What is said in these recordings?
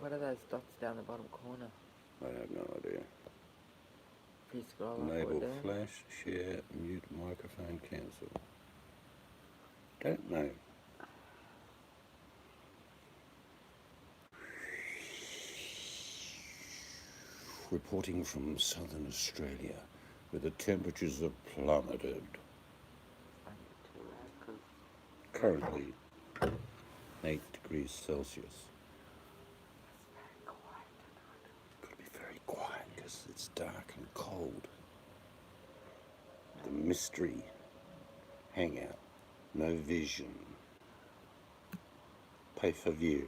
What are those dots down the bottom corner? I have no idea. If you scroll Enable up or down. flash, share, mute, microphone, cancel. Don't know. Reporting from southern Australia, where the temperatures have plummeted. Currently 8 degrees Celsius. Got to be very quiet because it's dark and cold. The mystery hangout, no vision, pay for view.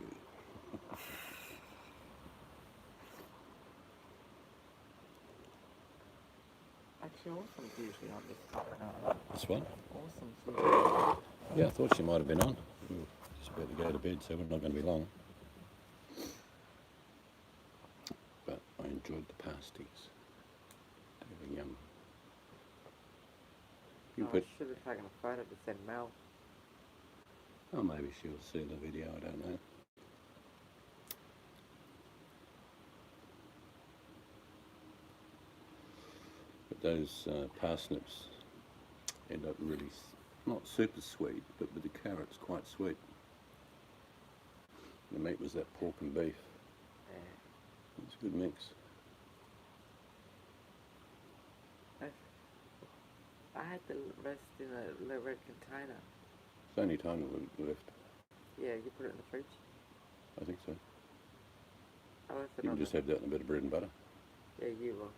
Actually, Awesome's usually on this time. This one? Awesome's usually on. Yeah, I thought she might have been on. We were just about to go to bed, so we're not going to be long. But I enjoyed the pasties. They were yum. You I put, should have taken a photo to send Mel. oh, maybe she'll see the video, I don't know. But those parsnips end up really not super sweet, but with the carrots quite sweet. The meat was that pork and beef. Yeah. It's a good mix. I had the rest in a red container. It's only time left. Yeah, you put it in the fridge. I think so. I left it You on can just the... have that and a bit of bread and butter. Yeah, you will.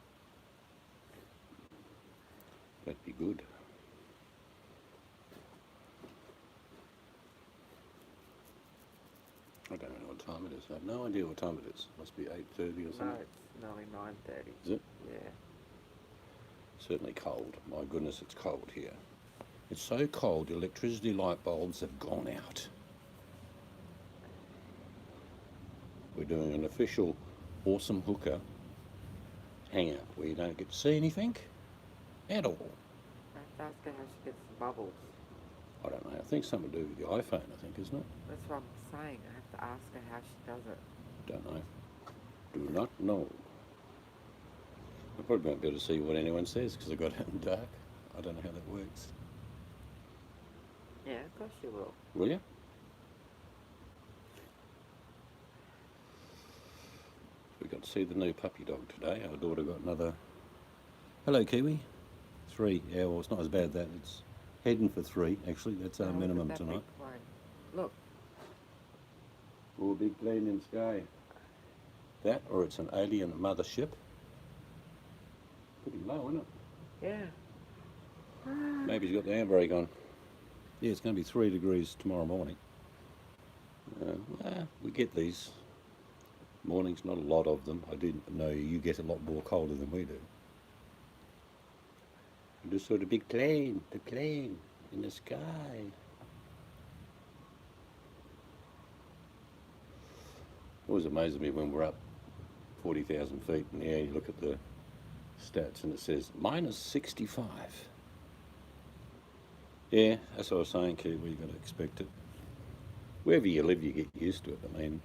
That'd be good. I don't know what time it is. I have no idea what time it is. Must be 8:30 or something. No, it's nearly 9:30. Is it? Yeah. Certainly cold. My goodness, it's cold here. It's so cold, electricity light bulbs have gone out. We're doing an official Awesome Hooker hangout where you don't get to see anything at all. I have to ask her how she gets the bubbles. I don't know. I think something to do with the iPhone, I think, isn't it? That's what I'm saying. I have to ask her how she does it. Don't know. Do not know. I probably won't be able to see what anyone says because I got it in dark. I don't know how that works. Yeah, of course you will. Will you? We got to see the new puppy dog today. Our daughter got another. Hello, Kiwi. 3. Yeah, well, it's not as bad that. It's heading for 3, actually. That's our Oh, look at minimum that tonight. big plane. Look. Oh, big plane in sky. That, or it's an alien mothership. Pretty low, isn't it? Yeah. Maybe he's got the handbrake on. Yeah, it's going to be 3 degrees tomorrow morning. We get these mornings, not a lot of them. I didn't know you get a lot more colder than we do. You just saw the big plane, in the sky. It always amazes me when we're up 40,000 feet in the air, you look at the stats and it says minus 65. Yeah, that's what I was saying, Kiwi, you've got to expect it. Wherever you live, you get used to it. I mean,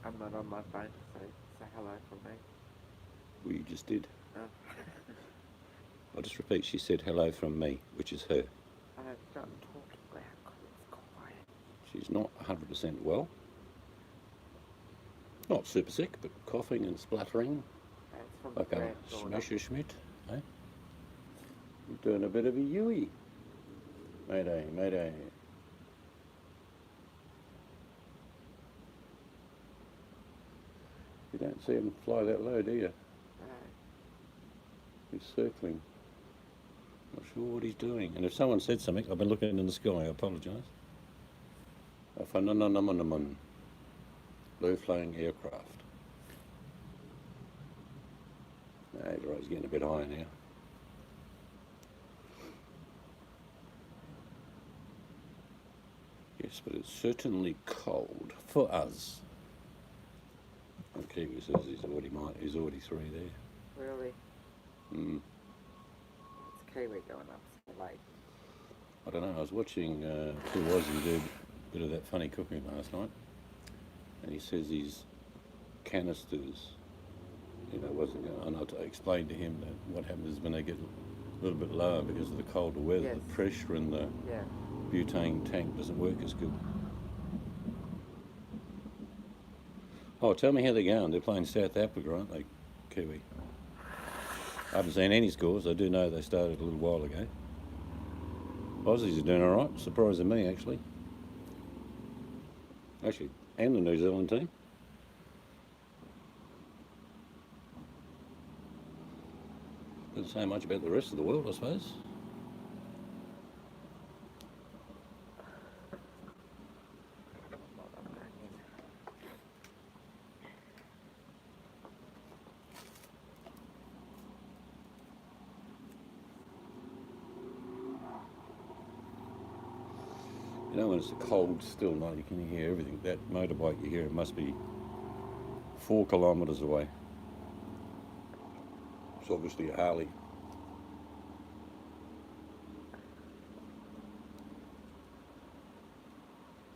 I'm not on my phone, so say hello from me. well, you just did. Oh. I'll just repeat, she said hello from me, which is her. I'm not talking loud because it's quiet. She's not 100% well. Not super sick, but coughing and spluttering. That's from Like the a granddaughter. Messerschmitt, eh? You're doing a bit of a Yui. Mayday, mayday. You don't see him fly that low, do you? No. He's circling. Not sure what he's doing. And if someone said something, I've been looking in the sky, I apologise. A phenomenon. Low-flying aircraft. No, he's getting a bit higher now. Yes, but it's certainly cold for us. And Kiwi says he's already 3 there. Really? Mm. It's Kiwi going up so late. I don't know, I was watching Two Aussies do a bit of that funny cooking last night, and he says he's canisters. You know, wasn't going. And I explained to him that what happens is when they get a little bit lower because of the colder weather, Yes. the pressure in the Yeah. butane tank doesn't work as good. Oh, tell me how they're going. They're playing South Africa, aren't they, Kiwi? I haven't seen any scores. I do know they started a little while ago. Aussies are doing all right, surprising me actually. Actually, and the New Zealand team. Doesn't say much about the rest of the world, I suppose. You know, when it's a cold, still night, you can hear everything. That motorbike you hear, it must be 4 kilometres away. It's obviously a Harley.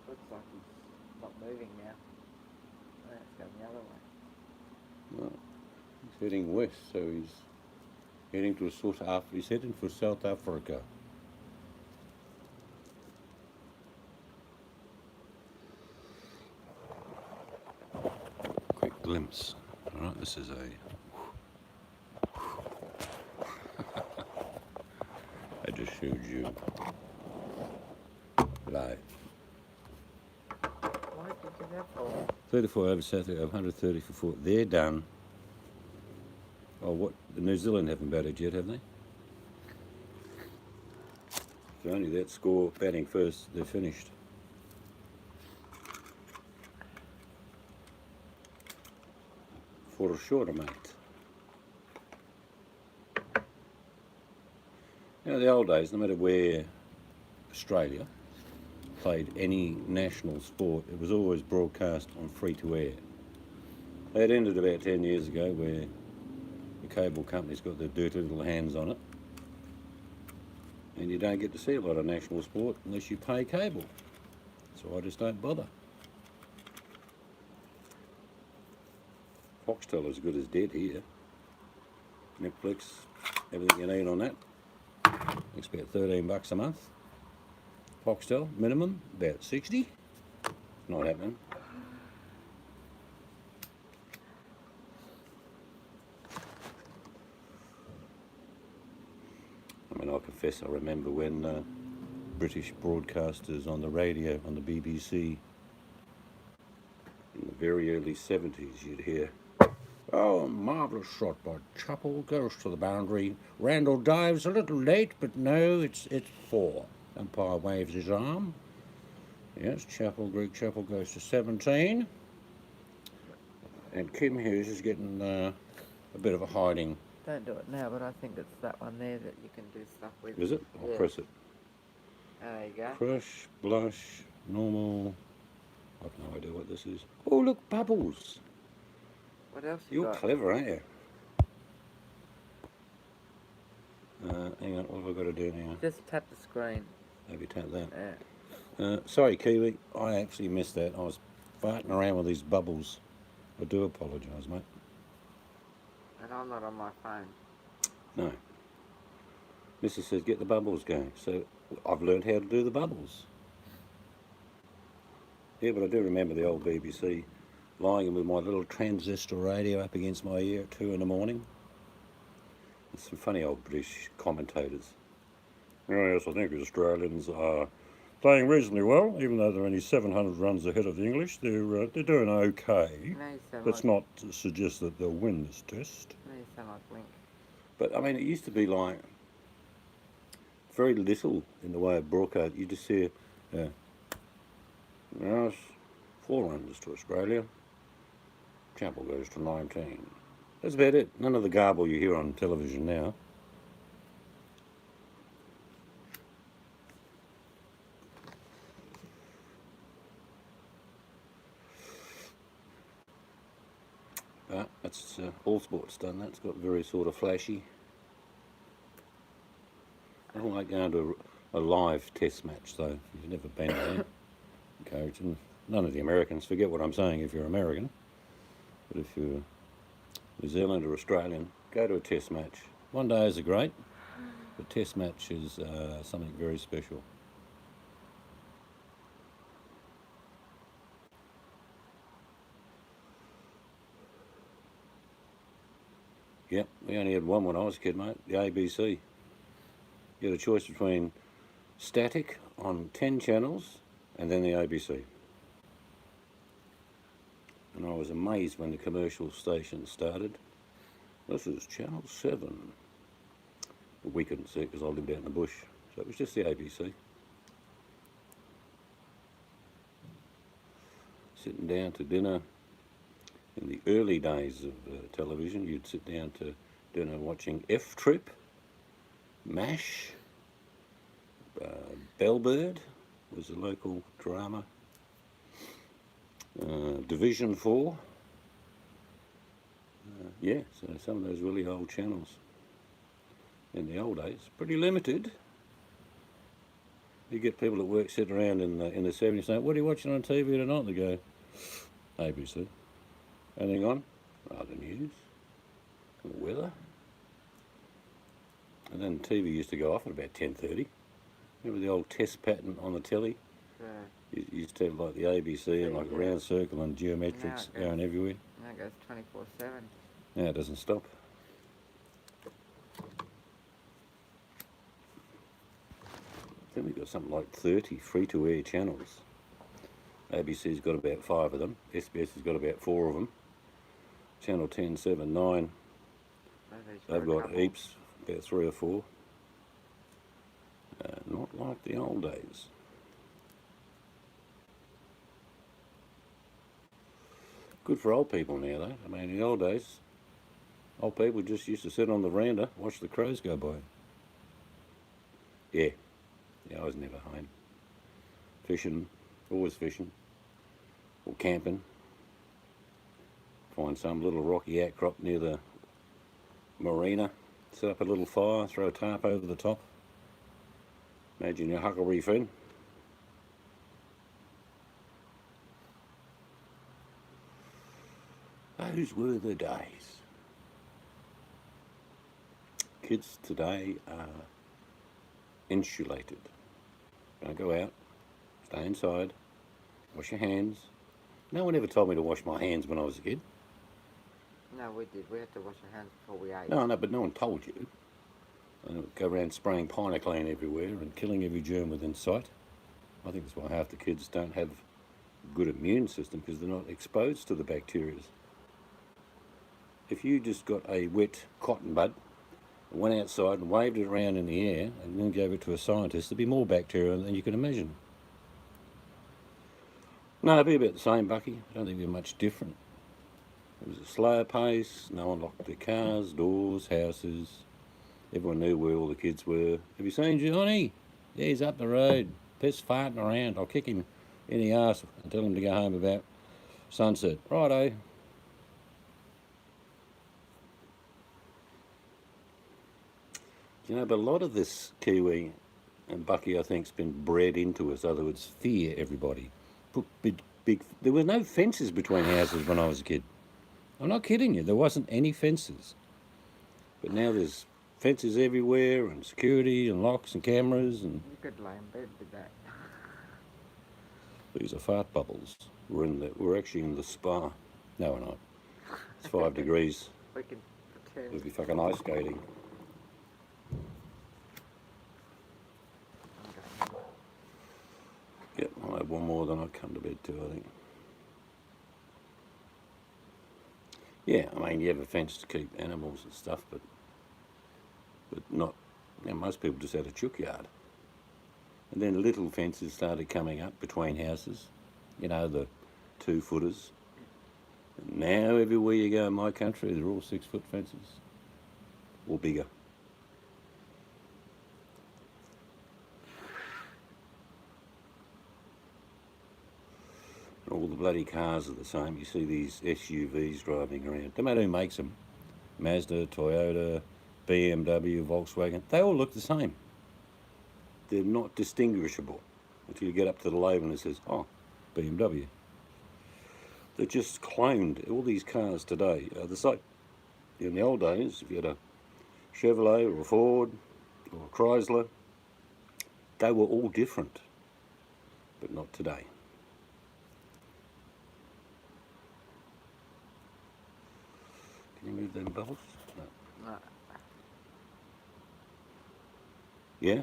Looks like he's not moving now. Oh, it's going the other way. No, he's heading west, so he's heading to South Africa. He's heading for South Africa. Quick glimpse. All right, this is a. I just showed you live. Why did you do that for? 34 over South Africa, 130 for 4. They're done. Oh, what? The New Zealand haven't batted yet, have they? If only that score batting first, they're finished. For sure, mate. You know, the old days, no matter where Australia played any national sport, it was always broadcast on free-to-air. That ended about 10 years ago where the cable companies got their dirty little hands on it. And you don't get to see a lot of national sport unless you pay cable. So I just don't bother. Foxtel is good as dead here. Netflix, everything you need on that. It's about $13 a month. Foxtel, minimum, about 60. Not happening. I mean, I confess I remember when British broadcasters on the radio, on the BBC, in the very early 70s, you'd hear, "Oh, a marvellous shot by Chappell, goes to the boundary. Randall dives a little late, but no, it's 4. Umpire waves his arm. Yes, Greg Chappell goes to 17. And Kim Hughes is getting a bit of a hiding. Don't do it now, but I think it's that one there that you can do stuff with. Is it? I'll Yeah. press it. There you go. Crush, blush, normal. I've no idea what this is. Oh, look, bubbles. What else you You're got? clever, aren't you? Hang on, what have I got to do now? Just tap the screen. Maybe tap that. Yeah. Sorry, Kiwi, I actually missed that. I was farting around with these bubbles. I do apologise, mate. And I'm not on my phone. No. Missy says, get the bubbles going. So I've learned how to do the bubbles. Yeah, but I do remember the old BBC lying in with my little transistor radio up against my ear at 2 in the morning. And some funny old British commentators. Oh, yes, I think the Australians are playing reasonably well, even though they're only 700 runs ahead of the English. They're doing okay. Now you sound Let's like, not suggest that they'll win this test. now you sound like Link. But I mean, it used to be like very little in the way of broadcast. You just hear, yes, 4 runs to Australia. Chappell goes to 19. That's about it. None of the garble you hear on television now. But that's all sports done that. It's got very sort of flashy. I don't like going to a live test match though. You've never been there. Encouraging none of the Americans, forget what I'm saying if you're American. But if you're New Zealand or Australian, go to a test match. One day is a great, but test match is something very special. Yep, we only had one when I was a kid, mate, the ABC. You had a choice between static on 10 channels and then the ABC. And I was amazed when the commercial station started. This is Channel 7. We couldn't see it because I lived out in the bush, so it was just the ABC. Sitting down to dinner. In the early days of television, you'd sit down to dinner watching F Trip, MASH, Bellbird was a local drama, Division 4. Yeah, so some of those really old channels. In the old days, pretty limited. You get people at work sitting around in the 70s saying, "What are you watching on TV tonight?" They go, "ABC." Anything on? Oh, the news, the weather. And then TV used to go off at about 10:30. Remember the old test pattern on the telly? Yeah. You used to have like the ABC and like a round circle and geometrics going everywhere. Now it goes 24/7. Now it doesn't stop. Then we've got something like 30 free-to-air channels. ABC's got about 5 of them. SBS has got about 4 of them. Channel 10, 7, 9. They've got heaps, about 3 or 4. Not like the old days. Good for old people now, though. I mean, in the old days, old people just used to sit on the veranda, watch the crows go by. Yeah, I was never home. Fishing, always fishing, or camping. Find some little rocky outcrop near the marina, set up a little fire, throw a tarp over the top. Imagine your huckleberry fin. Those were the days. Kids today are insulated. Don't go out, stay inside, wash your hands. No one ever told me to wash my hands when I was a kid. No, we did. We had to wash our hands before we ate. No, but no one told you. And it would go around spraying Pinoclane everywhere and killing every germ within sight. I think that's why half the kids don't have a good immune system, because they're not exposed to the bacteria. If you just got a wet cotton bud, went outside and waved it around in the air and then gave it to a scientist, there'd be more bacteria than you can imagine. No, it'd be about the same, Bucky. I don't think it'd be much different. It was a slower pace. No one locked their cars, doors, houses. Everyone knew where all the kids were. Have you seen Johnny? Yeah, he's up the road. Pest farting around. I'll kick him in the arse and tell him to go home about sunset. Righto. You know, but a lot of this Kiwi and Bucky, I think, has been bred into us. In other words, fear everybody. Put big. There were no fences between houses when I was a kid. I'm not kidding you. There wasn't any fences. But now there's fences everywhere and security and locks and cameras and... You could lay in bed with that. These are fart bubbles. We're actually in the spa. No, we're not. It's 5 degrees. We can pretend. We'll be fucking ice skating. Yep, I'll have one more, then I'll come to bed too, I think. Yeah, I mean, you have a fence to keep animals and stuff, but not, you know, most people just had a chook yard. And then little fences started coming up between houses, you know, the 2-footers. And now everywhere you go in my country, they're all 6-foot fences, or bigger. All the bloody cars are the same. You see these SUVs driving around. No matter who makes them, Mazda, Toyota, BMW, Volkswagen, they all look the same. They're not distinguishable until you get up to the label and it says, oh, BMW. They're just cloned. All these cars today are the same. In the old days, if you had a Chevrolet or a Ford or a Chrysler, they were all different, but not today. Can you move them bubbles? No. No. Yeah?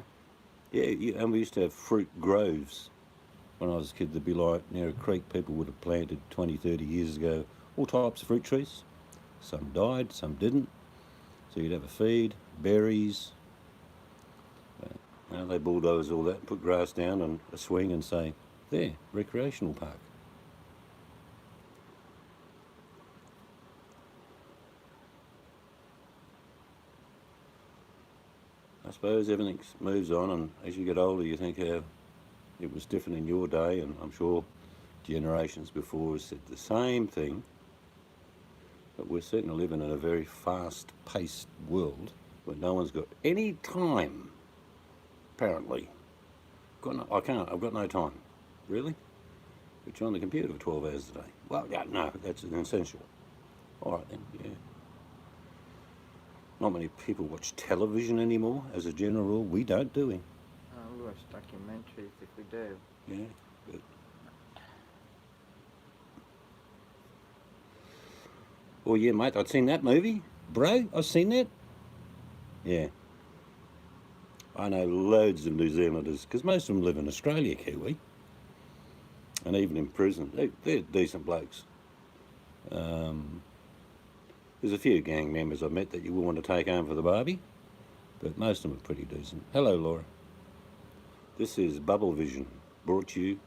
Yeah, and we used to have fruit groves. When I was a kid, there'd be like near a creek, people would have planted 20, 30 years ago, all types of fruit trees. Some died, some didn't. So you'd have a feed, berries. They bulldoze all that, put grass down and a swing and say, there, recreational park. I suppose everything moves on, and as you get older you think it was different in your day, and I'm sure generations before said the same thing. But we're certainly living in a very fast-paced world where no one's got any time, apparently. I've got no time. Really? You're on the computer for 12 hours a day. Well, yeah, no, that's an essential. All right then, yeah. Not many people watch television anymore, as a general rule. We don't, do we? We watch documentaries if we do. Yeah, but... Well, yeah, mate, I'd seen that movie. Bro, I've seen that. Yeah. I know loads of New Zealanders, because most of them live in Australia, Kiwi. And even in prison. They're decent blokes. There's a few gang members I've met that you will want to take home for the barbie, but most of them are pretty decent. Hello, Laura. This is Bubble Vision, brought to you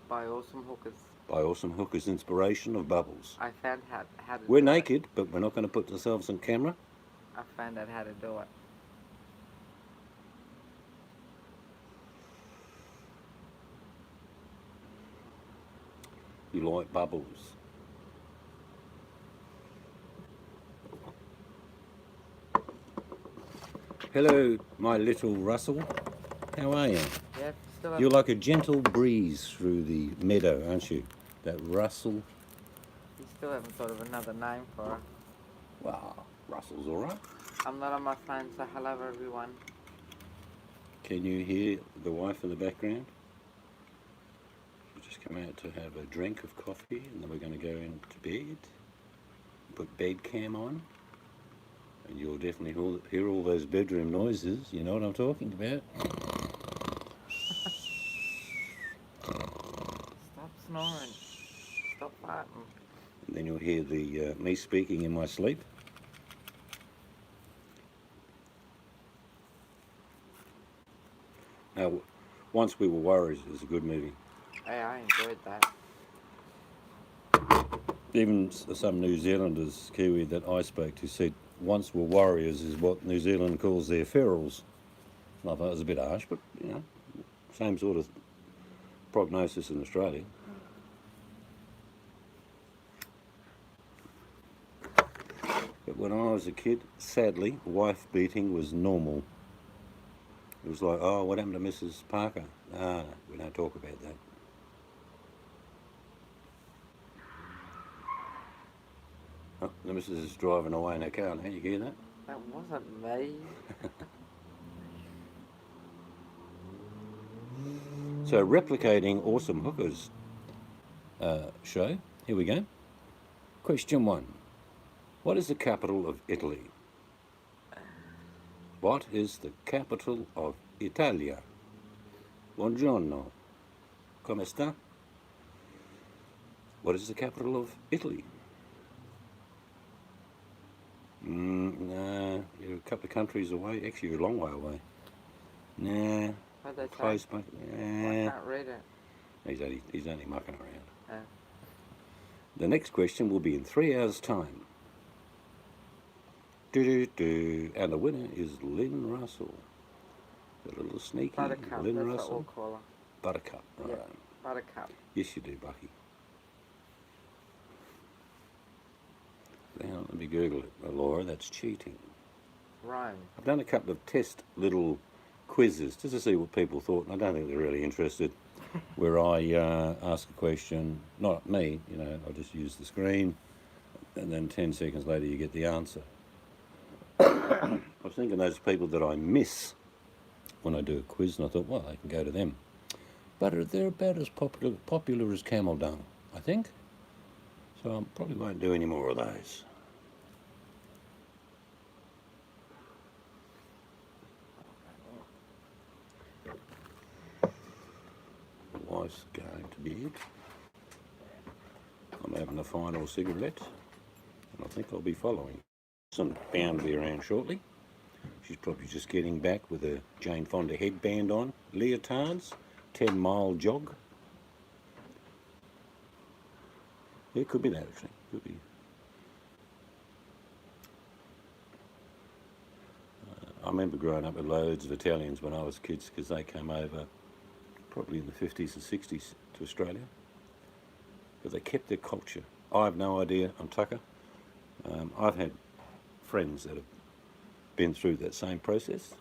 By Awesome Hookers. by Awesome Hookers Inspiration of Bubbles. I found how to We're do it. naked, but we're not going to put ourselves on camera. I found out how to do it. You like bubbles. Hello, my little Russell. How are you? Yeah, still have You're like a gentle breeze through the meadow, aren't you? That Russell. You still haven't thought of another name for her. Wow, Russell's all right. I'm not on my phone, so hello everyone. Can you hear the wife in the background? We've just come out to have a drink of coffee, and then we're going to go into bed. Put bed cam on. And you'll definitely hear all those bedroom noises. You know what I'm talking about? Stop snoring. Stop farting. And then you'll hear the me speaking in my sleep. Now, Once We Were Warriors is a good movie. Hey, I enjoyed that. Even some New Zealanders, Kiwi, that I spoke to said Once Were Warriors is what New Zealand calls their ferals. I thought it was a bit harsh, but, you know, same sort of prognosis in Australia. But when I was a kid, sadly, wife beating was normal. It was like, oh, what happened to Mrs. Parker? Ah, we don't talk about that. Oh, the missus is driving away in her car now, you hear that? That wasn't me. So, replicating Awesome Hookers show, here we go. Question 1. What is the capital of Italy? What is the capital of Italia? Buongiorno. Come sta? What is the capital of Italy? Nah, you're a couple of countries away. Actually, you're a long way away. Nah, What'd they close, say? but I can't read it. he's only mucking around. Oh. The next question will be in 3 hours' time. And the winner is Lynn Russell. The little sneaky Buttercup, Lynn that's what Russell. we'll call her. Buttercup, right. Yeah, Buttercup. Yes, you do, Bucky. Now, let me Google it, Laura. That's cheating. Rome. I've done a couple of test little quizzes just to see what people thought, and I don't think they're really interested. where I ask a question, not me, you know, I just use the screen, and then 10 seconds later you get the answer. I was thinking those people that I miss when I do a quiz, and I thought, well, I can go to them. But they're about as popular as Camel Dung, I think. So I probably won't do any more of those. The wife's going to bed. I'm having a final cigarette, and I think I'll be following. Some bound to be around shortly. She's probably just getting back with a Jane Fonda headband on, leotards, 10-mile jog. Yeah, it could be that actually. Could be. I remember growing up with loads of Italians when I was kids because they came over probably in the 50s and 60s to Australia. But they kept their culture. I have no idea. I'm Tucker. I've had friends that have been through that same process,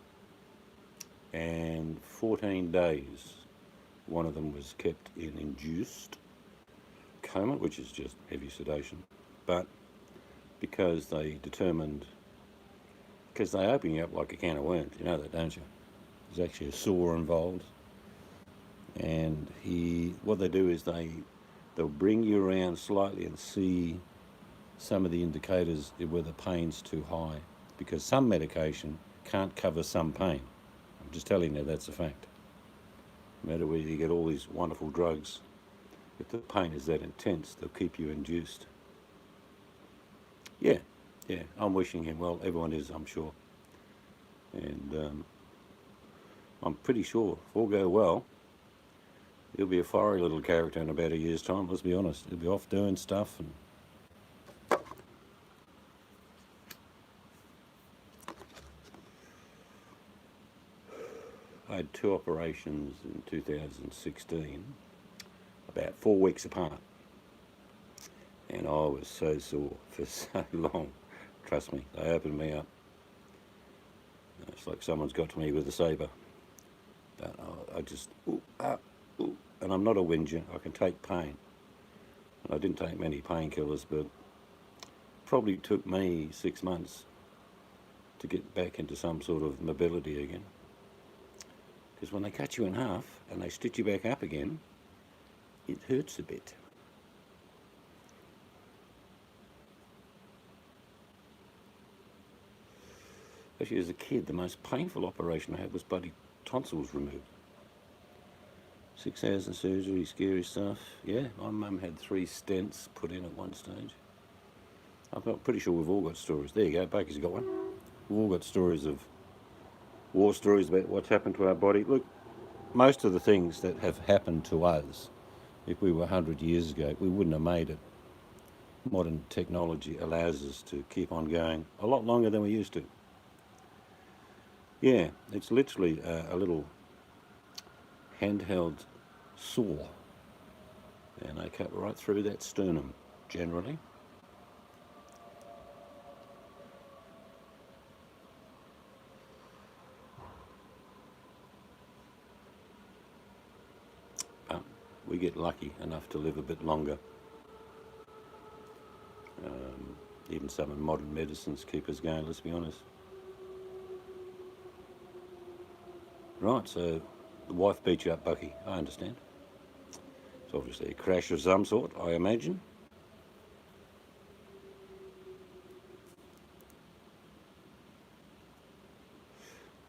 and 14 days one of them was kept in induced coma, which is just heavy sedation, but because they determined, because they open you up like a can of worms, you know that, don't you? There's actually a saw involved, and what they do is they'll bring you around slightly and see some of the indicators where the pain's too high, because some medication can't cover some pain. I'm just telling you that's a fact. No matter whether you get all these wonderful drugs, if the pain is that intense, they'll keep you induced. Yeah, I'm wishing him well. Everyone is, I'm sure. And I'm pretty sure, if all go well, he'll be a fiery little character in about a year's time, let's be honest. He'll be off doing stuff. And I had 2 operations in 2016, about 4 weeks apart. And I was so sore for so long. Trust me, they opened me up. It's like someone's got to me with a sabre. But I just, and I'm not a whinger, I can take pain. And I didn't take many painkillers, but probably took me 6 months to get back into some sort of mobility again. Because when they cut you in half and they stitch you back up again, it hurts a bit. Actually, as a kid, the most painful operation I had was bloody tonsils removed. 6 hours in surgery, scary stuff. Yeah, my mum had 3 stents put in at one stage. I'm pretty sure we've all got stories. There you go, Baker's got one. We've all got stories of war stories about what's happened to our body. Look, most of the things that have happened to us, if we were 100 years ago, we wouldn't have made it. Modern technology allows us to keep on going a lot longer than we used to. Yeah, it's literally a little handheld saw, and they cut right through that sternum, generally. But we get lucky enough to live a bit longer. Even some of modern medicines keep us going, let's be honest. Right, so the wife beat you up, Bucky, I understand. It's obviously a crash of some sort, I imagine.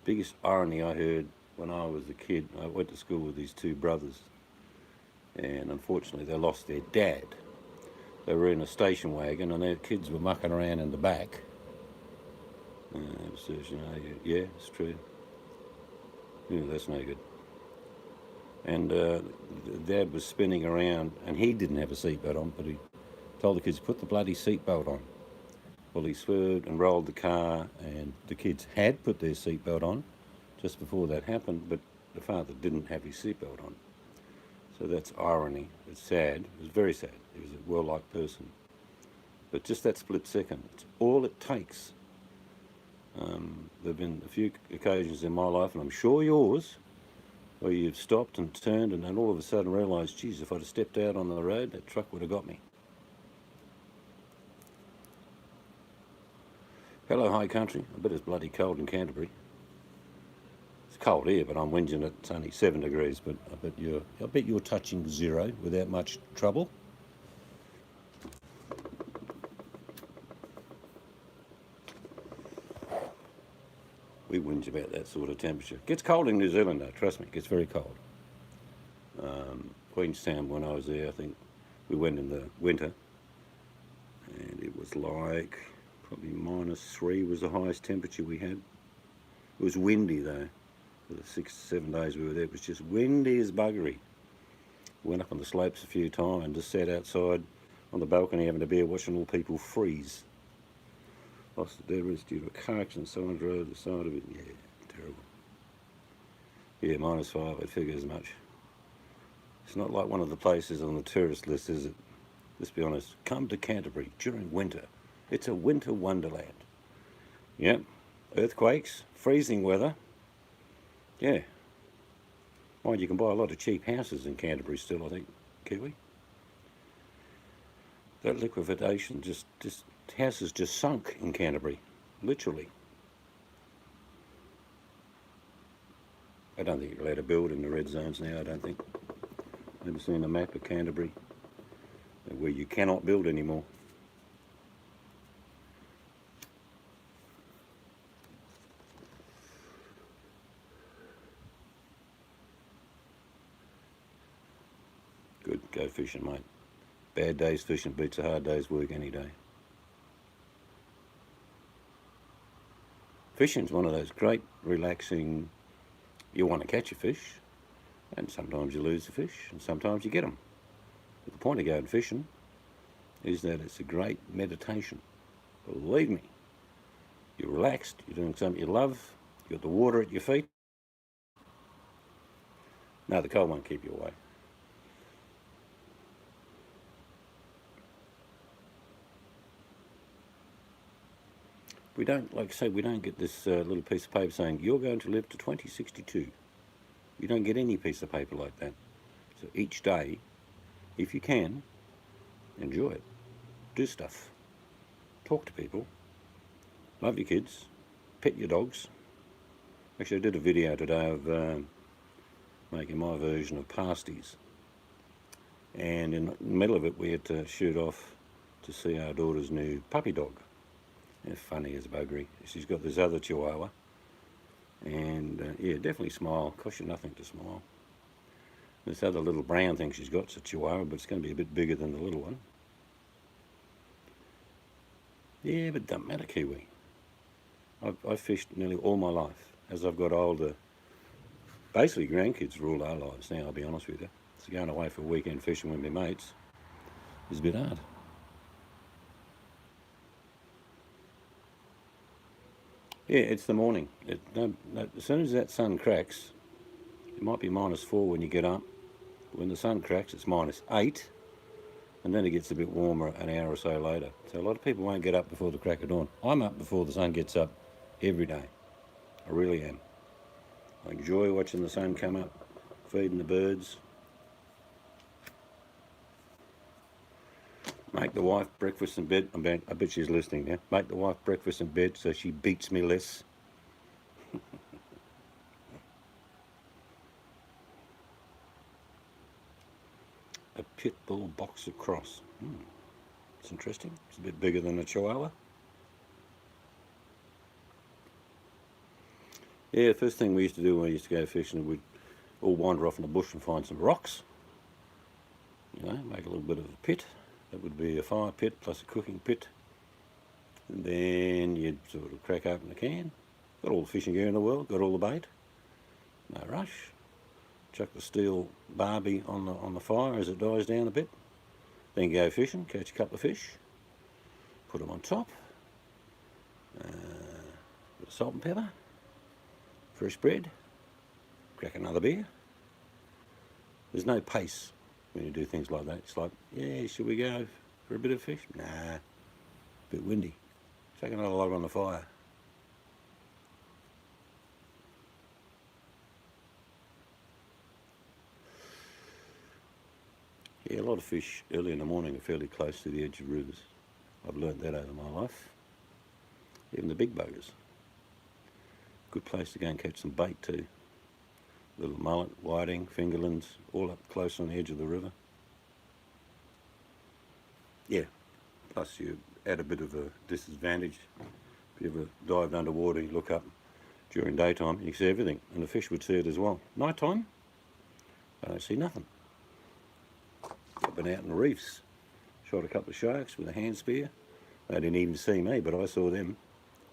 Biggest irony I heard when I was a kid, I went to school with these 2 brothers, and unfortunately they lost their dad. They were in a station wagon and their kids were mucking around in the back. So, you know, yeah, it's true. Yeah, that's no good. And Dad was spinning around, and he didn't have a seatbelt on, but he told the kids, put the bloody seatbelt on. Well, he swerved and rolled the car, and the kids had put their seatbelt on just before that happened, but the father didn't have his seatbelt on. So that's irony. It's sad. It was very sad. He was a well-liked person. But just that split second, it's all it takes. There have been a few occasions in my life, and I'm sure yours, Or you've stopped and turned and then all of a sudden realised, geez, if I'd have stepped out on the road, that truck would have got me. Hello, high country. I bet it's bloody cold in Canterbury. It's cold here, but I'm whinging it's only 7 degrees, but I bet you're touching 0 without much trouble. We whinge about that sort of temperature. It gets cold in New Zealand though, trust me, it gets very cold. Queenstown, when I was there, I think we went in the winter and it was like probably -3 was the highest temperature we had. It was windy though. For the 6 to 7 days we were there, it was just windy as buggery. Went up on the slopes a few times and just sat outside on the balcony having a beer watching all people freeze. Lost the dead rest due to a car accident, someone drove the side of it. Yeah, terrible. Yeah, -5, I'd figure as much. It's not like one of the places on the tourist list, is it? Let's be honest. Come to Canterbury during winter. It's a winter wonderland. Yep. Earthquakes, freezing weather. Yeah. Mind you can buy a lot of cheap houses in Canterbury still, I think, Kiwi. That liquefaction just houses just sunk in Canterbury, literally. I don't think you're allowed to build in the red zones now, I don't think. Never seen a map of Canterbury where you cannot build anymore. Good, go fishing, mate. Bad days fishing beats a hard day's work any day. Fishing's one of those great, relaxing, you want to catch a fish, and sometimes you lose the fish, and sometimes you get them. But the point of going fishing is that it's a great meditation. Believe me, you're relaxed, you're doing something you love, you've got the water at your feet. No, the cold won't keep you away. We don't, like I say, we don't get this little piece of paper saying, you're going to live to 2062. You don't get any piece of paper like that. So each day, if you can, enjoy it. Do stuff. Talk to people. Love your kids. Pet your dogs. Actually, I did a video today of making my version of pasties. And in the middle of it, we had to shoot off to see our daughter's new puppy dog. They're funny as buggery. She's got this other Chihuahua. And yeah, definitely smile. Costs you nothing to smile. This other little brown thing she's got's a Chihuahua, but it's going to be a bit bigger than the little one. Yeah, but it doesn't matter, Kiwi. I've fished nearly all my life. As I've got older, basically grandkids rule our lives now, I'll be honest with you. So going away for a weekend fishing with my mates is a bit hard. Yeah, it's the morning. As soon as that sun cracks, it might be -4 when you get up. When the sun cracks, it's -8, and then it gets a bit warmer an hour or so later. So a lot of people won't get up before the crack of dawn. I'm up before the sun gets up every day. I really am. I enjoy watching the sun come up, feeding the birds. Make the wife breakfast in bed. I bet she's listening now. Make the wife breakfast in bed so she beats me less. A pit bull boxer cross. It's interesting. It's a bit bigger than a Chihuahua. Yeah, the first thing we used to do when we used to go fishing, we'd all wander off in the bush and find some rocks. You know, make a little bit of a pit. That would be a fire pit plus a cooking pit. And then you'd sort of crack open the can. Got all the fishing gear in the world, got all the bait. No rush. Chuck the steel barbie on the fire as it dies down a bit. Then go fishing, catch a couple of fish. Put them on top. Bit of salt and pepper. Fresh bread. Crack another beer. There's no pace when you do things like that. It's like, yeah, should we go for a bit of fish? Nah, bit windy. Chuck another log on the fire. Yeah, a lot of fish early in the morning are fairly close to the edge of rivers. I've learnt that over my life. Even the big buggers. Good place to go and catch some bait too. Little mullet, whiting, fingerlings, all up close on the edge of the river. Yeah, plus you add a bit of a disadvantage. If you ever dived underwater, you look up during daytime, you can see everything, and the fish would see it as well. Night time, I don't see nothing. I've been out in the reefs, shot a couple of sharks with a hand spear. They didn't even see me, but I saw them.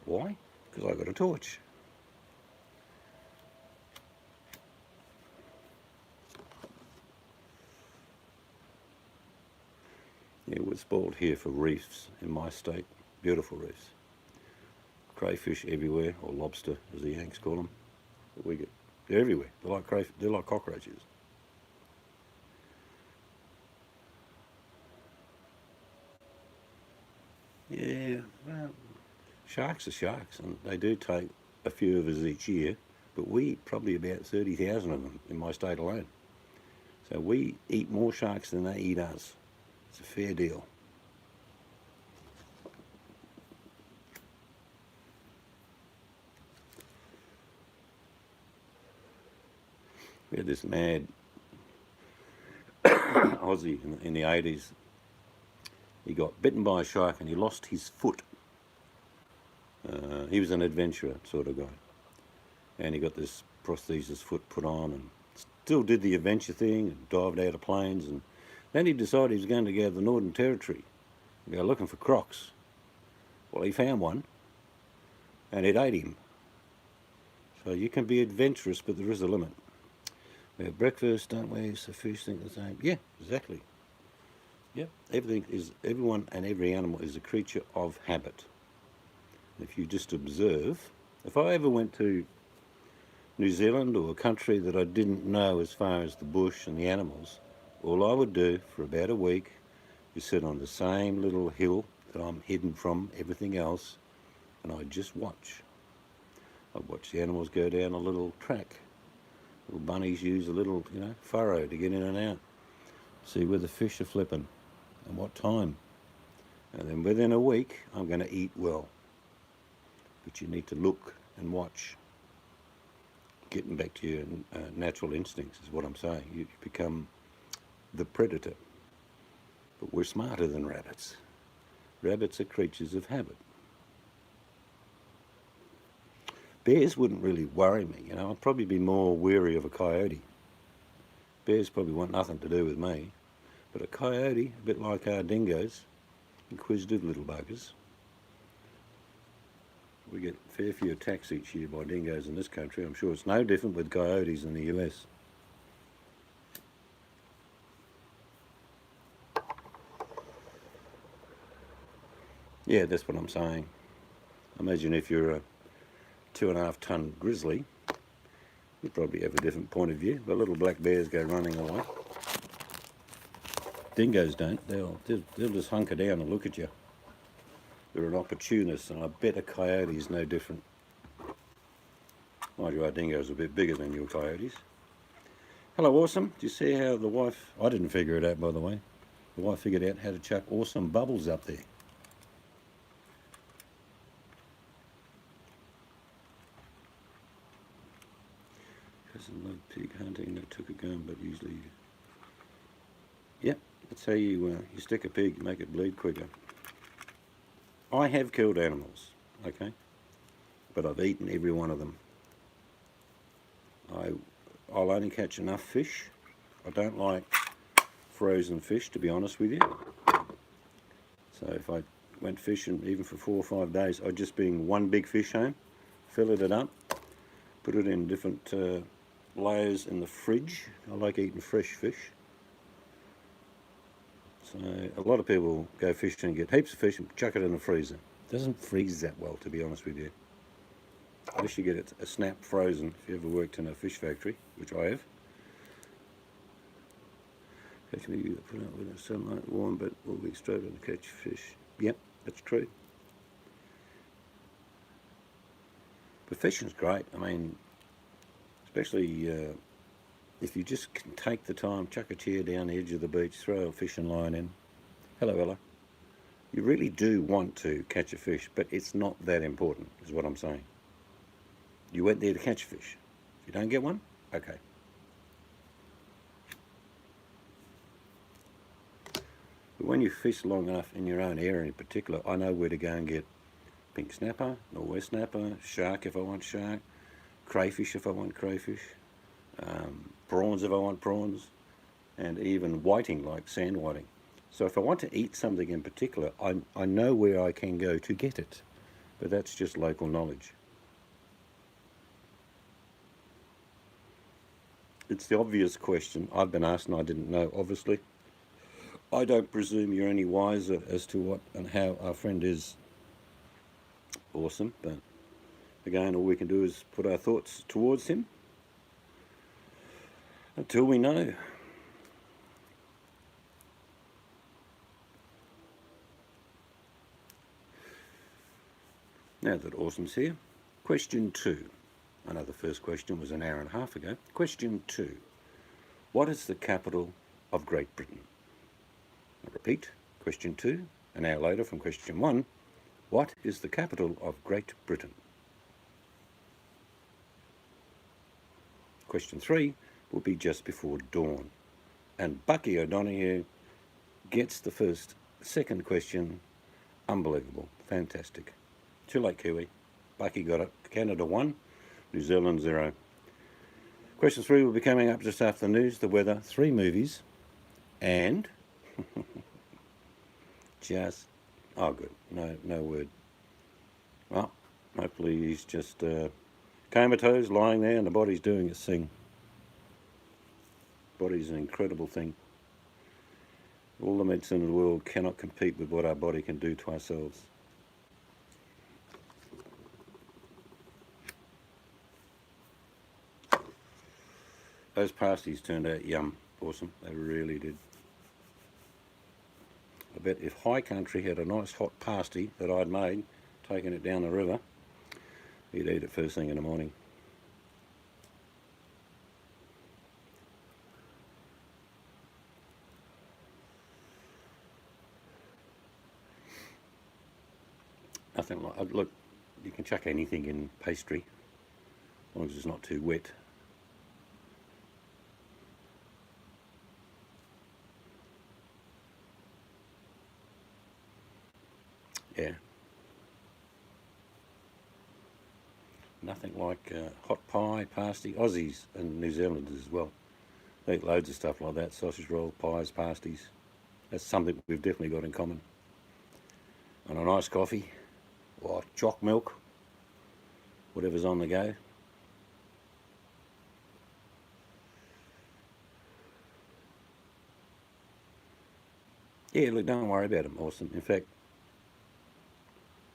Why? Because I got a torch. Yeah, we're spoiled here for reefs in my state. Beautiful reefs. Crayfish everywhere, or lobster as the Yanks call them. But they're everywhere. They're like cockroaches. Yeah, well, sharks are sharks, and they do take a few of us each year, but we eat probably about 30,000 of them in my state alone. So we eat more sharks than they eat us. It's a fair deal. We had this mad Aussie in the 80s. He got bitten by a shark and he lost his foot. He was an adventurer sort of guy. And he got this prosthesis foot put on and still did the adventure thing and dived out of planes. And then he decided he was going to go to the Northern Territory and go looking for crocs. Well, he found one and it ate him. So you can be adventurous, but there is a limit. We have breakfast, don't we? So fish think the same. Yeah, exactly. Yep. Everyone and every animal is a creature of habit. If you just observe, if I ever went to New Zealand or a country that I didn't know as far as the bush and the animals, all I would do for about a week is sit on the same little hill that I'm hidden from everything else, and I'd just watch. I'd watch the animals go down a little track. Little bunnies use a little, furrow to get in and out. See where the fish are flipping and what time. And then within a week, I'm going to eat well. But you need to look and watch. Getting back to your natural instincts is what I'm saying. You become the predator. But we're smarter than rabbits. Rabbits are creatures of habit. Bears wouldn't really worry me, I'd probably be more wary of a coyote. Bears probably want nothing to do with me. But a coyote, a bit like our dingoes, inquisitive little buggers. We get a fair few attacks each year by dingoes in this country. I'm sure it's no different with coyotes in the US. Yeah, that's what I'm saying. Imagine if you're a 2.5 ton grizzly, you probably have a different point of view, but little black bears go running away. Dingoes don't. They'll just hunker down and look at you. They're an opportunist, and I bet a coyote is no different. Mind you, our dingoes are a bit bigger than your coyotes. Hello, Awesome. Do you see how the wife... I didn't figure it out, by the way. The wife figured out how to chuck awesome bubbles up there. Doesn't like pig hunting. They took a gun, but usually... Yep, that's how you stick a pig, make it bleed quicker. I have killed animals, okay? But I've eaten every one of them. I'll only catch enough fish. I don't like frozen fish, to be honest with you. So if I went fishing even for 4 or 5 days, I'd just bring one big fish home, fillet it up, put it in different layers in the fridge. I like eating fresh fish. So a lot of people go fishing and get heaps of fish and chuck it in the freezer. It doesn't freeze that well, to be honest with you. Unless you get it a snap frozen, if you ever worked in a fish factory, which I have. Catch me, you put out with the sunlight warm, but we'll be straight on to catch fish. Yep, that's true. But fishing's great. I mean, especially, if you just can take the time, chuck a chair down the edge of the beach, throw a fishing line in. Hello, Ella. You really do want to catch a fish, but it's not that important, is what I'm saying. You went there to catch a fish. If you don't get one, okay. But when you fish long enough in your own area in particular, I know where to go and get pink snapper, northwest snapper, shark if I want shark, crayfish if I want crayfish, prawns if I want prawns, and even whiting like sand whiting. So if I want to eat something in particular, I know where I can go to get it, but that's just local knowledge. It's the obvious question I've been asked and I didn't know, obviously. I don't presume you're any wiser as to what and how our friend is. Awesome, but again, all we can do is put our thoughts towards him until we know. Now that Awesome's here, question 2. I know the first question was an hour and a half ago. Question 2. What is the capital of Great Britain? I repeat, question 2, an hour later from question 1. What is the capital of Great Britain? Question 3 will be just before dawn. And Bucky O'Donoghue gets the second question. Unbelievable. Fantastic. Too late, Kiwi. Bucky got it. Canada 1, New Zealand 0. Question 3 will be coming up just after the news, the weather, 3 movies, and just, oh good, no word. Well, hopefully he's just comatose, lying there, and the body's doing its thing. Body's an incredible thing. All the medicine in the world cannot compete with what our body can do to ourselves. Those pasties turned out yum. Awesome. They really did. I bet if High Country had a nice hot pasty that I'd made, taken it down the river, he'd eat it first thing in the morning. Nothing like, look, you can chuck anything in pastry, as long as it's not too wet. Yeah. Nothing like hot pie, pasty. Aussies and New Zealanders as well. They eat loads of stuff like that. Sausage rolls, pies, pasties. That's something we've definitely got in common. And a nice coffee, or choc milk, whatever's on the go. Yeah, look, don't worry about them, Awesome. In fact,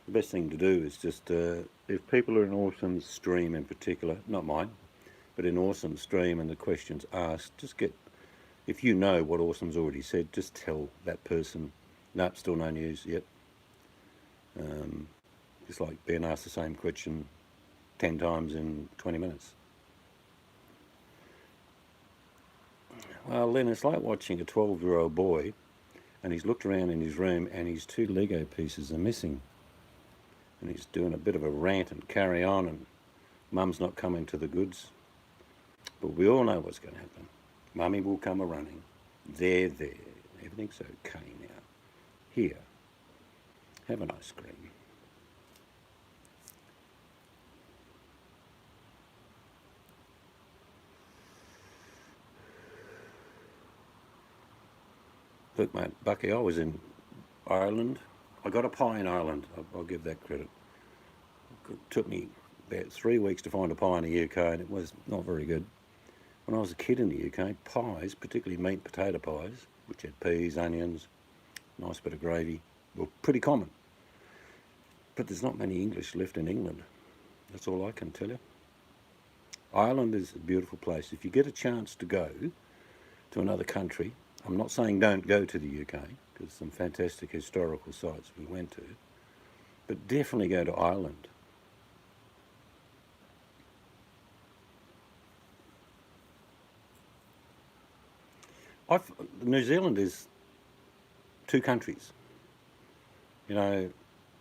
the best thing to do is just, if people are in Awesome's stream in particular, not mine, but in Awesome's stream and the questions asked, just get, if you know what Awesome's already said, just tell that person, nope, still no news yet. Just like being asked the same question 10 times in 20 minutes. Well, then it's like watching a 12-year-old boy and he's looked around in his room and his 2 Lego pieces are missing. And he's doing a bit of a rant and carry on, and Mum's not coming to the goods. But we all know what's going to happen. Mummy will come a-running. There. Everything's okay now. Here, have an ice cream. Look, mate, Bucky, I was in Ireland. I got a pie in Ireland. I'll give that credit. It took me about 3 weeks to find a pie in the UK, and it was not very good. When I was a kid in the UK, pies, particularly meat potato pies, which had peas, onions, nice bit of gravy, were pretty common. But there's not many English left in England. That's all I can tell you. Ireland is a beautiful place. If you get a chance to go to another country, I'm not saying don't go to the UK, because some fantastic historical sites we went to, but definitely go to Ireland. New Zealand is two countries. You know,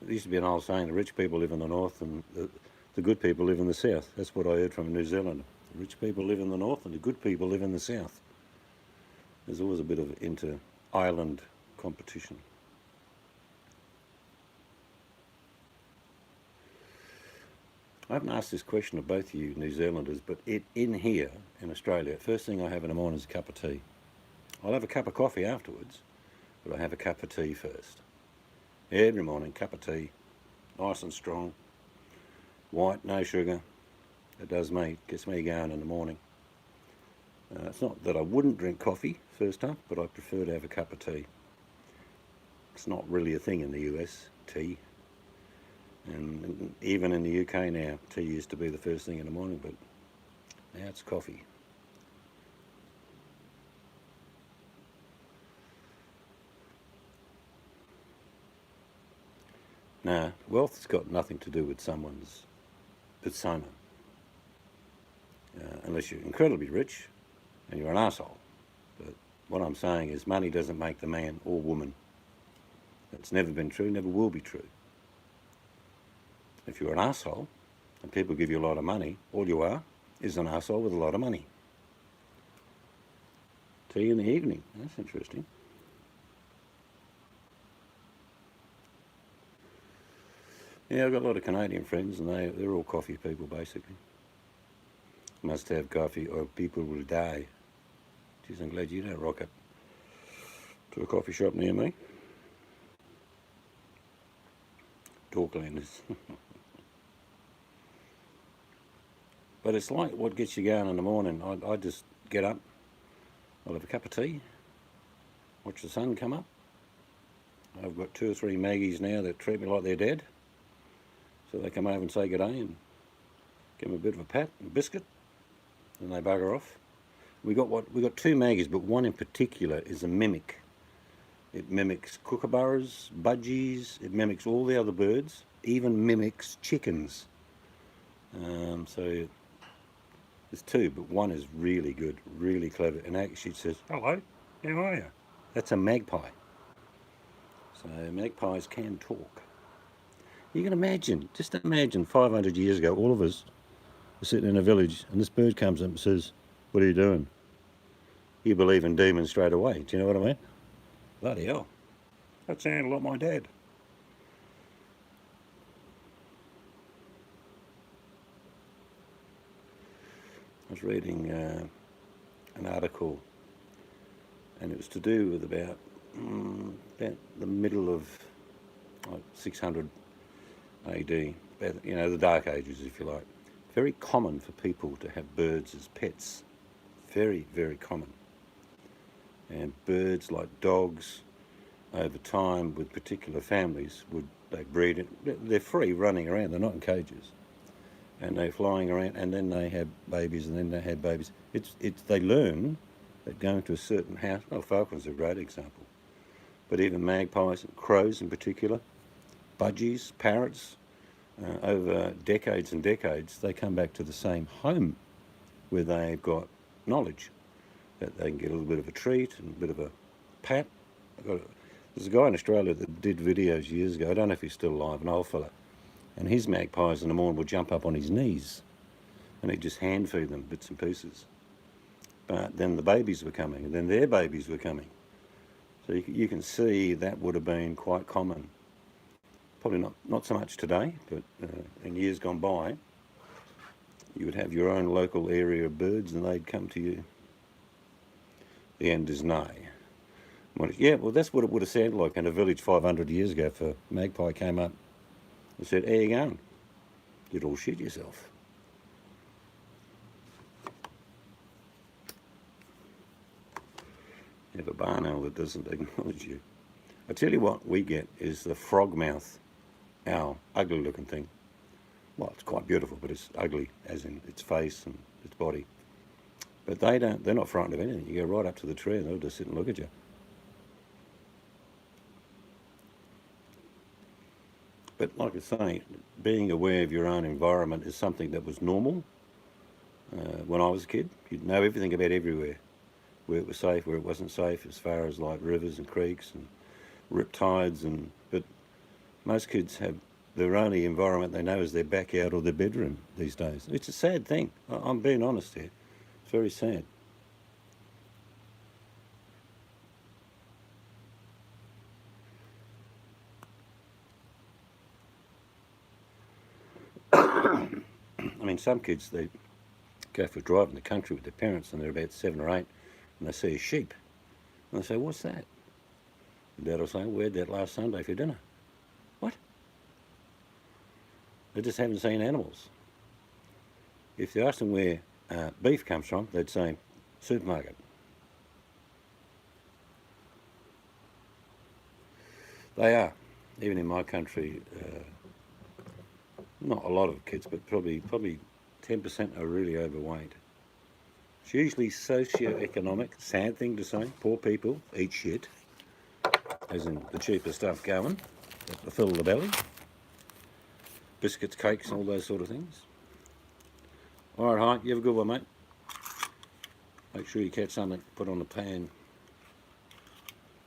there used to be an old saying, the rich people live in the north and the good people live in the south. That's what I heard from New Zealand. The rich people live in the north and the good people live in the south. There's always a bit of inter-island competition. I haven't asked this question of both of you New Zealanders, but in here, in Australia, first thing I have in the morning is a cup of tea. I'll have a cup of coffee afterwards, but I have a cup of tea first. Every morning, cup of tea, nice and strong, white, no sugar. It does me, gets me going in the morning. It's not that I wouldn't drink coffee first up, but I prefer to have a cup of tea. It's not really a thing in the US, tea. And even in the UK now, tea used to be the first thing in the morning, but now it's coffee. Now, wealth's got nothing to do with someone's persona. Unless you're incredibly rich and you're an arsehole. But what I'm saying is money doesn't make the man or woman. That's never been true, never will be true. If you're an arsehole and people give you a lot of money, all you are is an arsehole with a lot of money. Tea in the evening, that's interesting. Yeah, I've got a lot of Canadian friends and they're all coffee people basically. Must have coffee or people will die. Geez, I'm glad you don't rock up to a coffee shop near me. Talklanders. But it's like what gets you going in the morning. I just get up, I'll have a cup of tea, watch the sun come up. I've got 2 or 3 Maggies now that treat me like they're dead. So they come over and say good day and give me a bit of a pat and a biscuit, and they bugger off. We got 2 Maggies, but one in particular is a mimic. It mimics kookaburras, budgies, it mimics all the other birds, even mimics chickens. So there's 2, but one is really good, really clever, and actually it says, "Hello, how are you?" That's a magpie. So magpies can talk. You can imagine, just imagine 500 years ago, all of us are sitting in a village and this bird comes up and says, "What are you doing?" You believe in demons straight away. Do you know what I mean? Bloody hell. That sounded like my dad. I was reading an article and it was to do with about the middle of 600 AD, you know, the Dark Ages, if you like. Very common for people to have birds as pets. Very, very common. And birds, like dogs, over time with particular families, they breed. They're free running around. They're not in cages, and they're flying around. And then they have babies, and then they have babies. They learn that going to a certain house. Well, falcons are a great example, but even magpies and crows in particular, budgies, parrots, over decades and decades, they come back to the same home where they've got knowledge that they can get a little bit of a treat and a bit of a pat. There's a guy in Australia that did videos years ago, I don't know if he's still alive, an old fella, and his magpies in the morning would jump up on his knees and he'd just hand feed them bits and pieces. But then the babies were coming, and then their babies were coming. So you can see that would have been quite common. Probably not so much today, but in years gone by, you would have your own local area of birds and they'd come to you. The end is nigh. Yeah, well, that's what it would have sounded like in a village 500 years ago if a magpie came up and said, "How you going?" You'd all shit yourself. You have a barn owl that doesn't acknowledge you. I tell you what we get is the frogmouth owl, ugly looking thing. Well, it's quite beautiful, but it's ugly, as in its face and its body. But they're not frightened of anything. You go right up to the tree and they'll just sit and look at you. But like I say, being aware of your own environment is something that was normal when I was a kid. You'd know everything about everywhere. where it was safe, where it wasn't safe, as far as like rivers and creeks and riptides. But most kids have their only environment they know is their backyard or their bedroom these days. It's a sad thing. I'm being honest here. It's very sad. I mean, some kids, they go for a drive in the country with their parents and they're about 7 or 8 and they see a sheep. And they say, what's that? The dad will say, we had that last Sunday for dinner. What? They just haven't seen animals. If you ask them where beef comes from, they'd say, supermarket. They are. Even in my country, not a lot of kids, but probably 10% are really overweight. It's usually socio-economic, sad thing to say. Poor people eat shit, as in the cheaper stuff going, to fill the belly. Biscuits, cakes, all those sort of things. All right, Hi, you have a good one, mate. Make sure you catch something, put on the pan.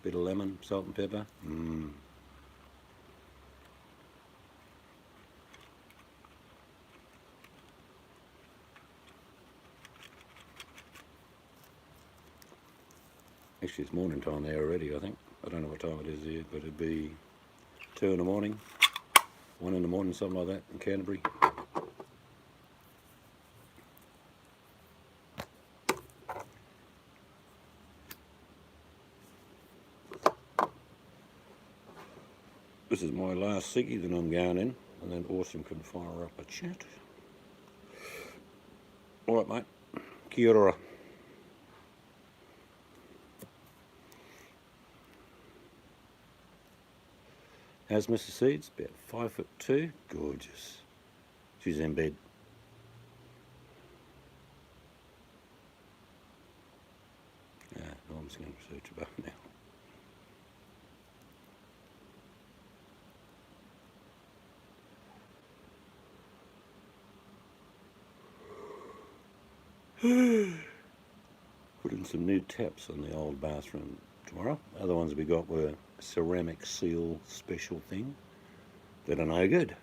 Bit of lemon, salt and pepper. Actually, it's morning time there already, I think. I don't know what time it is here, but it'd be 2 in the morning, 1 in the morning, something like that in Canterbury. This is my last ciggy that I'm going in, and then Awesome can fire up a chat. All right, mate. Kia ora. How's Mrs. Seeds? About 5'2". Gorgeous. She's in bed. I'm just going to search about now. Put in some new taps on the old bathroom tomorrow. Other ones we got were ceramic seal special thing that are no good.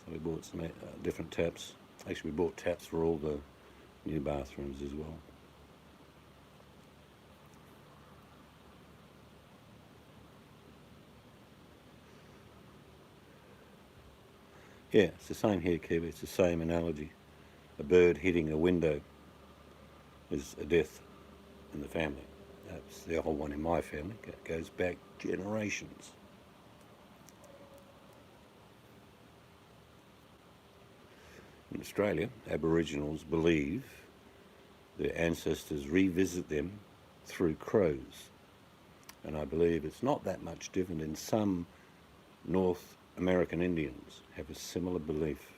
So we bought some different taps. Actually, we bought taps for all the new bathrooms as well. Yeah, it's the same here, Kiwi. It's the same analogy. A bird hitting a window is a death in the family. That's the old one in my family. It goes back generations. In Australia, Aboriginals believe their ancestors revisit them through crows. And I believe it's not that much different in some North American Indians have a similar belief.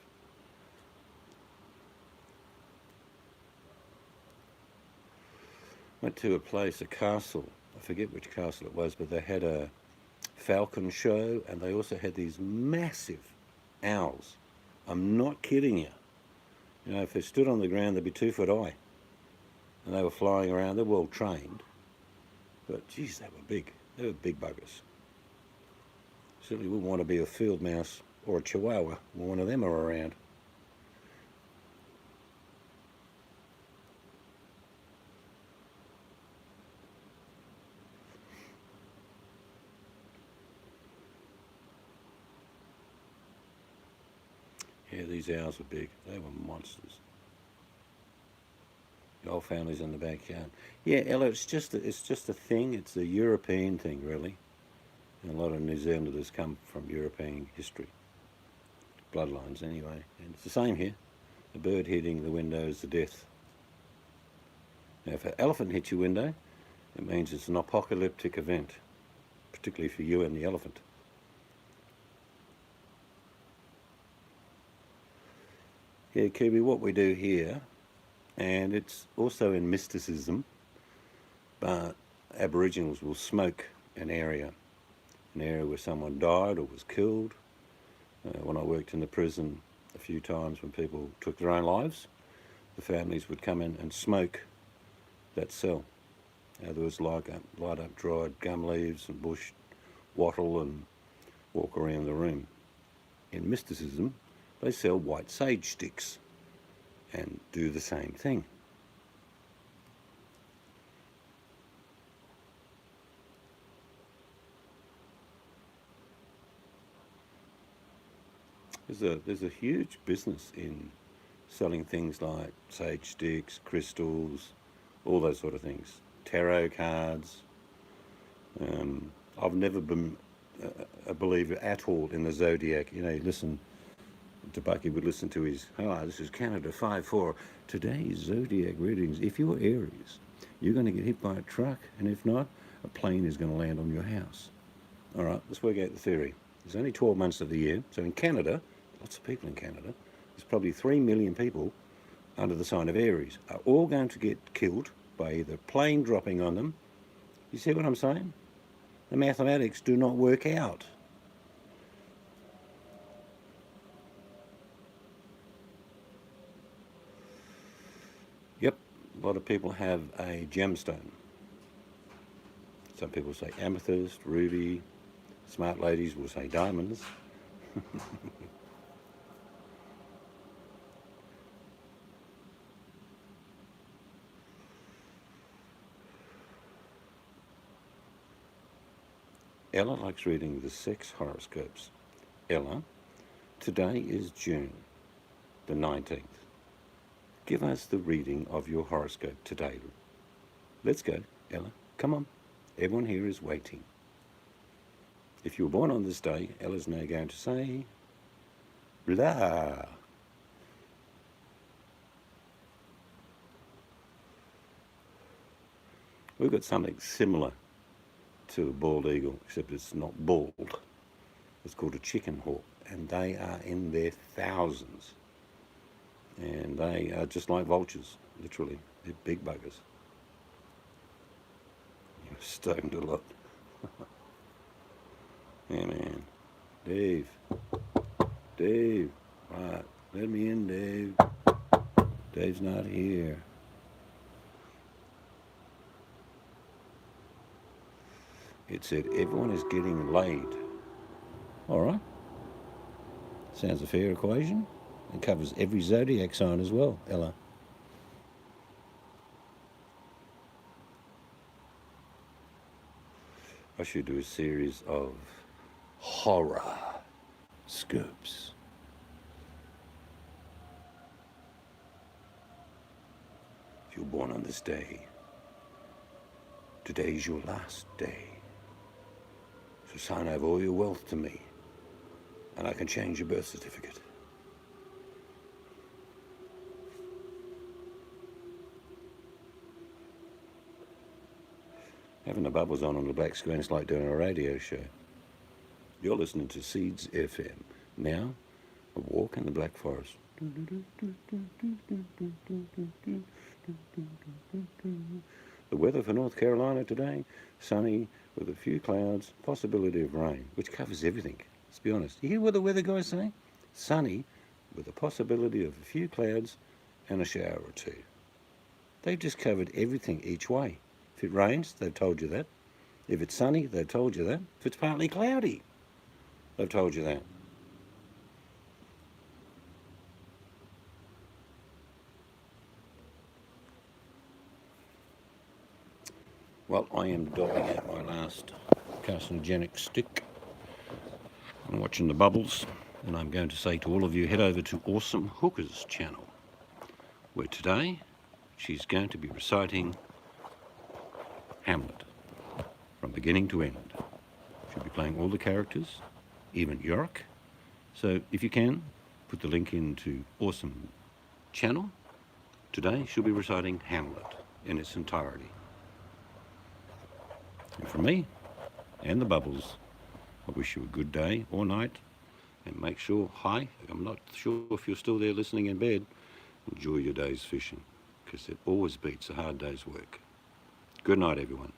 Went to a place, a castle, I forget which castle it was, but they had a falcon show and they also had these massive owls. I'm not kidding you. You know, if they stood on the ground, they'd be 2 foot high. And they were flying around, they were well trained. But geez, they were big. They were big buggers. Certainly wouldn't want to be a field mouse or a chihuahua when one of them are around. Yeah, these owls were big. They were monsters. The whole family's in the backyard. Yeah, Ella, it's just a thing. It's a European thing, really. And a lot of New Zealanders come from European history. Bloodlines, anyway. And it's the same here. A bird hitting the window is the death. Now, if an elephant hits your window, it means it's an apocalyptic event, particularly for you and the elephant. Yeah, Kirby, what we do here, and it's also in mysticism, but Aboriginals will smoke an area where someone died or was killed. When I worked in the prison a few times when people took their own lives, the families would come in and smoke that cell Others light up dried gum leaves and bush wattle and walk around the room. In mysticism, they sell white sage sticks and do the same thing. There's a huge business in selling things like sage sticks, crystals, all those sort of things. Tarot cards. I've never been a believer at all in the zodiac. You know, listen, Tabaki would listen to his, this is Canada 5-4. Today's zodiac readings. If you're Aries, you're going to get hit by a truck, and if not, a plane is going to land on your house. All right, let's work out the theory. There's only 12 months of the year. So in Canada, lots of people in Canada, there's probably 3 million people under the sign of Aries, are all going to get killed by either plane dropping on them. You see what I'm saying? The mathematics do not work out. Yep, a lot of people have a gemstone. Some people say amethyst, ruby. Smart ladies will say diamonds. Ella likes reading the sex horoscopes. Ella, today is June the 19th. Give us the reading of your horoscope today. Let's go, Ella. Come on. Everyone here is waiting. If you were born on this day, Ella's now going to say, blah. We've got something similar to a bald eagle, except it's not bald. It's called a chicken hawk, and they are in their thousands. And they are just like vultures, literally. They're big buggers. You're stoned a lot. Yeah, man. Dave. Dave. Right. Let me in, Dave. Dave's not here. It said everyone is getting laid. All right. Sounds a fair equation. It covers every zodiac sign as well, Ella. I should do a series of horror scopes. If you're born on this day, today is your last day. So sign over all your wealth to me, and I can change your birth certificate. Having the bubbles on the black screen is like doing a radio show. You're listening to Seeds FM. Now, a walk in the Black Forest. The weather for North Carolina today, sunny with a few clouds, possibility of rain, which covers everything. Let's be honest. You hear what the weather guys say? Sunny with a possibility of a few clouds and a shower or two. They've just covered everything each way. If it rains, they've told you that. If it's sunny, they've told you that. If it's partly cloudy, they've told you that. Well, I am doling out my last carcinogenic stick. I'm watching the bubbles, and I'm going to say to all of you, head over to Awesome Hooker's channel, where today she's going to be reciting Hamlet from beginning to end. She'll be playing all the characters, even Yorick. So if you can, put the link into Awesome channel. Today she'll be reciting Hamlet in its entirety. And from me and the bubbles, I wish you a good day or night, and make sure, I'm not sure if you're still there listening in bed, enjoy your day's fishing, because it always beats a hard day's work. Good night, everyone.